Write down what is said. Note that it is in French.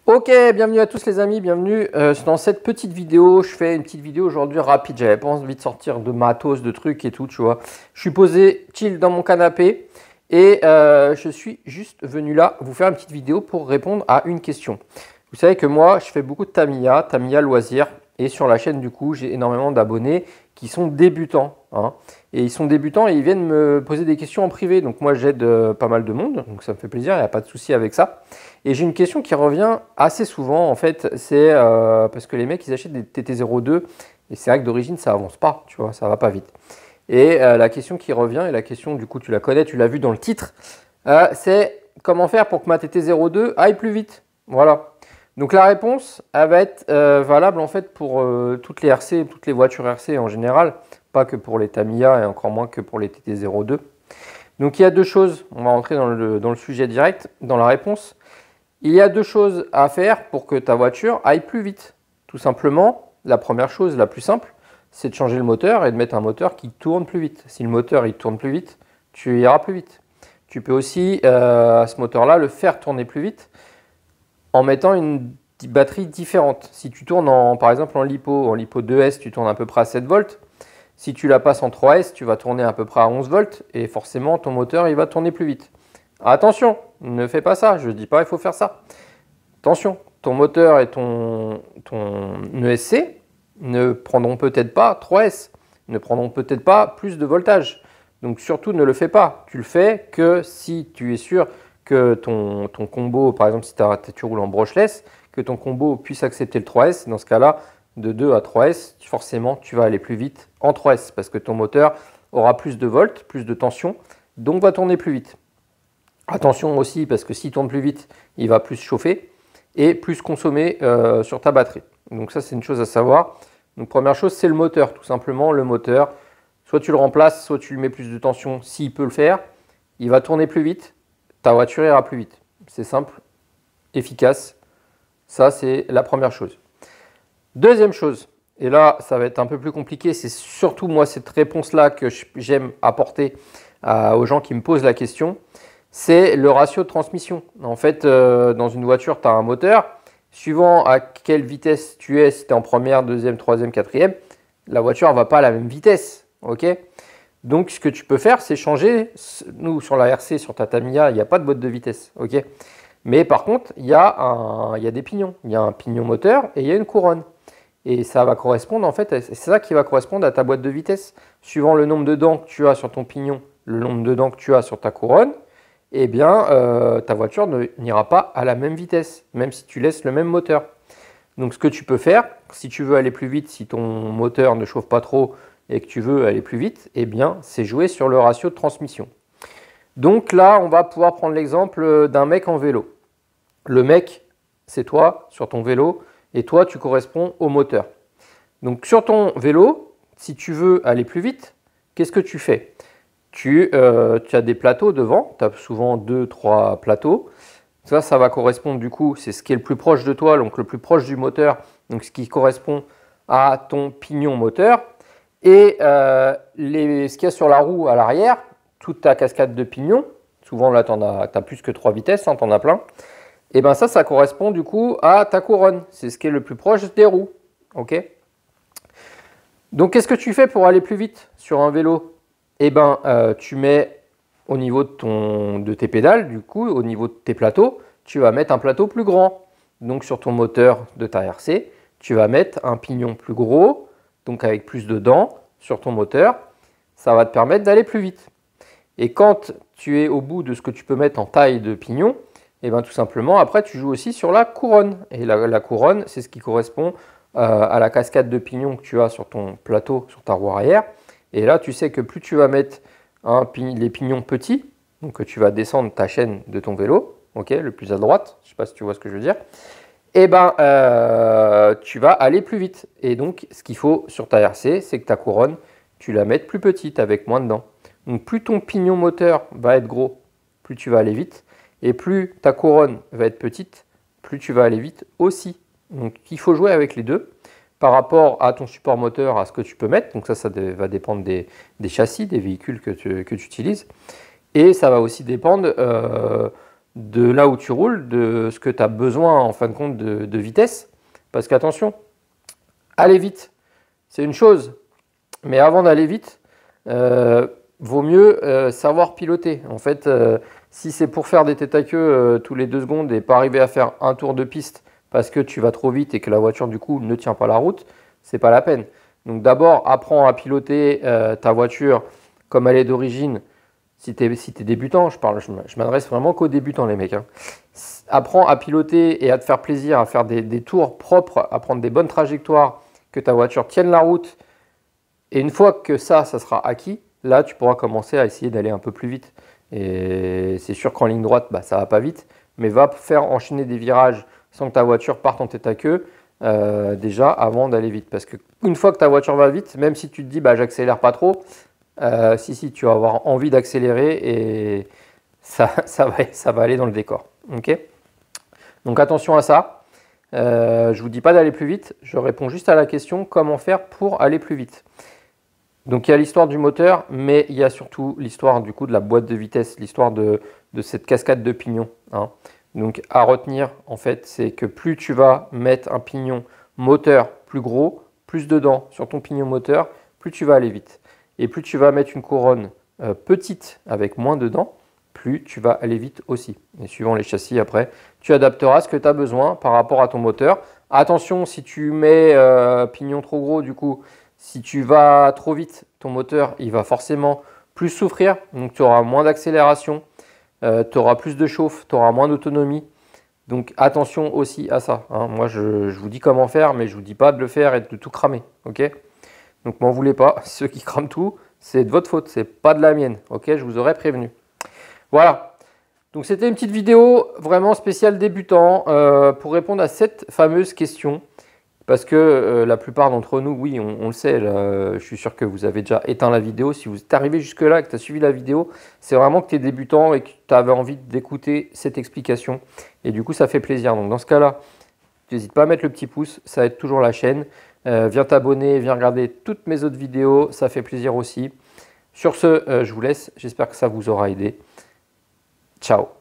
Ok, bienvenue à tous les amis, bienvenue dans cette petite vidéo. Je fais une petite vidéo aujourd'hui rapide, j'avais pas envie de sortir de matos, de trucs et tout, tu vois. Je suis posé chill dans mon canapé et je suis juste venu là vous faire une petite vidéo pour répondre à une question. Vous savez que moi, je fais beaucoup de Tamiya loisirs et sur la chaîne du coup, j'ai énormément d'abonnés qui sont débutants. Hein. Et ils sont débutants et ils viennent me poser des questions en privé. Donc moi, j'aide pas mal de monde, donc ça me fait plaisir, il n'y a pas de souci avec ça. Et j'ai une question qui revient assez souvent, en fait, c'est parce que les mecs, ils achètent des TT02 et c'est vrai que d'origine, ça avance pas, tu vois, ça va pas vite. Et la question qui revient, et la question, du coup, tu la connais, tu l'as vu dans le titre, c'est comment faire pour que ma TT02 aille plus vite. Voilà. Donc la réponse, elle va être valable, en fait, pour toutes les RC, toutes les voitures RC en général, pas que pour les Tamiya et encore moins que pour les TT02. Donc il y a deux choses, on va rentrer dans le sujet direct, dans la réponse. Il y a deux choses à faire pour que ta voiture aille plus vite. Tout simplement, la première chose, la plus simple, c'est de changer le moteur et de mettre un moteur qui tourne plus vite. Si le moteur il tourne plus vite, tu iras plus vite. Tu peux aussi, ce moteur-là, le faire tourner plus vite en mettant une batterie différente. Si tu tournes, par exemple en LiPo 2S, tu tournes à peu près à 7 volts. Si tu la passes en 3S, tu vas tourner à peu près à 11 volts et forcément, ton moteur il va tourner plus vite. Attention, ne fais pas ça, je ne dis pas il faut faire ça. Attention, ton moteur et ton ESC ne prendront peut-être pas 3S, ne prendront peut-être pas plus de voltage. Donc surtout ne le fais pas. Tu le fais que si tu es sûr que ton combo, par exemple si tu roules en brushless, que ton combo puisse accepter le 3S. Dans ce cas-là, de 2 à 3S, forcément tu vas aller plus vite en 3S parce que ton moteur aura plus de volts, plus de tension, donc va tourner plus vite. Attention aussi, parce que s'il tourne plus vite, il va plus chauffer et plus consommer sur ta batterie. Donc ça, c'est une chose à savoir. Donc première chose, c'est le moteur. Tout simplement, le moteur, soit tu le remplaces, soit tu lui mets plus de tension s'il peut le faire. Il va tourner plus vite, ta voiture ira plus vite. C'est simple, efficace. Ça, c'est la première chose. Deuxième chose, et là, ça va être un peu plus compliqué. C'est surtout, moi, cette réponse-là que j'aime apporter aux gens qui me posent la question. C'est le ratio de transmission. En fait, dans une voiture, tu as un moteur. Suivant à quelle vitesse tu es, si tu es en première, deuxième, troisième, quatrième, la voiture ne va pas à la même vitesse. Okay, donc, ce que tu peux faire, c'est changer. Nous, sur la RC, sur ta Tamiya, il n'y a pas de boîte de vitesse. Okay, mais par contre, il y a des pignons. Il y a un pignon moteur et il y a une couronne. Et ça va correspondre, en fait, c'est ça qui va correspondre à ta boîte de vitesse. Suivant le nombre de dents que tu as sur ton pignon, le nombre de dents que tu as sur ta couronne, eh bien, ta voiture n'ira pas à la même vitesse, même si tu laisses le même moteur. Donc, ce que tu peux faire, si tu veux aller plus vite, si ton moteur ne chauffe pas trop et que tu veux aller plus vite, eh bien, c'est jouer sur le ratio de transmission. Donc là, on va pouvoir prendre l'exemple d'un mec en vélo. Le mec, c'est toi sur ton vélo et toi, tu corresponds au moteur. Donc, sur ton vélo, si tu veux aller plus vite, qu'est-ce que tu fais ? Tu as des plateaux devant, tu as souvent 2-3 plateaux. Ça va correspondre du coup, c'est ce qui est le plus proche de toi, donc le plus proche du moteur, donc ce qui correspond à ton pignon moteur. Et ce qu'il y a sur la roue à l'arrière, toute ta cascade de pignons, souvent là tu as plus que 3 vitesses, hein, tu en as plein. Et bien ça correspond du coup à ta couronne, c'est ce qui est le plus proche des roues. Okay, donc qu'est-ce que tu fais pour aller plus vite sur un vélo ? Eh ben, tu mets au niveau de tes pédales, du coup, au niveau de tes plateaux, tu vas mettre un plateau plus grand. Donc, sur ton moteur de ta RC, tu vas mettre un pignon plus gros, donc avec plus de dents sur ton moteur. Ça va te permettre d'aller plus vite. Et quand tu es au bout de ce que tu peux mettre en taille de pignon, eh ben, tout simplement, après, tu joues aussi sur la couronne. Et la couronne, c'est ce qui correspond à la cascade de pignons que tu as sur ton plateau, sur ta roue arrière. Et là, tu sais que plus tu vas mettre les pignons petits, donc que tu vas descendre ta chaîne de ton vélo, okay, le plus à droite, je ne sais pas si tu vois ce que je veux dire, et ben, tu vas aller plus vite. Et donc, ce qu'il faut sur ta RC, c'est que ta couronne, tu la mettes plus petite, avec moins de dents. Donc, plus ton pignon moteur va être gros, plus tu vas aller vite. Et plus ta couronne va être petite, plus tu vas aller vite aussi. Donc, il faut jouer avec les deux. Par rapport à ton support moteur, à ce que tu peux mettre, donc ça va dépendre des châssis, des véhicules que tu utilises. Et ça va aussi dépendre de là où tu roules, de ce que tu as besoin en fin de compte de vitesse. Parce qu'attention, aller vite, c'est une chose, mais avant d'aller vite, vaut mieux savoir piloter. En fait, si c'est pour faire des têtes à queue tous les 2 secondes et pas arriver à faire un tour de piste parce que tu vas trop vite et que la voiture du coup ne tient pas la route, c'est pas la peine. Donc d'abord, apprends à piloter ta voiture comme elle est d'origine. Si tu es débutant, je m'adresse vraiment qu'aux débutants les mecs. Hein. Apprends à piloter et à te faire plaisir, à faire des tours propres, à prendre des bonnes trajectoires, que ta voiture tienne la route. Et une fois que ça sera acquis, là tu pourras commencer à essayer d'aller un peu plus vite. Et c'est sûr qu'en ligne droite, bah, ça va pas vite, mais va faire enchaîner des virages sans que ta voiture parte en tête à queue déjà avant d'aller vite. Parce qu'une fois que ta voiture va vite, même si tu te dis bah, j'accélère pas trop, si, tu vas avoir envie d'accélérer et ça va aller dans le décor. Okay, donc attention à ça. Je ne vous dis pas d'aller plus vite, je réponds juste à la question comment faire pour aller plus vite. Donc il y a l'histoire du moteur, mais il y a surtout l'histoire du coup de la boîte de vitesse, l'histoire de cette cascade de pignons. Hein. Donc à retenir en fait, c'est que plus tu vas mettre un pignon moteur plus gros, plus de dents sur ton pignon moteur, plus tu vas aller vite. Et plus tu vas mettre une couronne petite avec moins de dents, plus tu vas aller vite aussi. Et suivant les châssis après, tu adapteras ce que tu as besoin par rapport à ton moteur. Attention, si tu mets pignon trop gros, du coup, si tu vas trop vite, ton moteur il va forcément plus souffrir. Donc tu auras moins d'accélération, tu auras plus de chauffe, tu auras moins d'autonomie. Donc attention aussi à ça. Hein. Moi, je vous dis comment faire, mais je ne vous dis pas de le faire et de tout cramer. Okay, donc m'en voulez pas, ceux qui crament tout, c'est de votre faute, c'est pas de la mienne. Ok, je vous aurais prévenu. Voilà, donc c'était une petite vidéo vraiment spéciale débutant pour répondre à cette fameuse question. Parce que la plupart d'entre nous, oui, on le sait, je suis sûr que vous avez déjà éteint la vidéo. Si vous êtes arrivé jusque-là et que tu as suivi la vidéo, c'est vraiment que tu es débutant et que tu avais envie d'écouter cette explication. Et du coup, ça fait plaisir. Donc dans ce cas-là, n'hésite pas à mettre le petit pouce, ça aide toujours la chaîne. Viens t'abonner, viens regarder toutes mes autres vidéos, ça fait plaisir aussi. Sur ce, je vous laisse, j'espère que ça vous aura aidé. Ciao.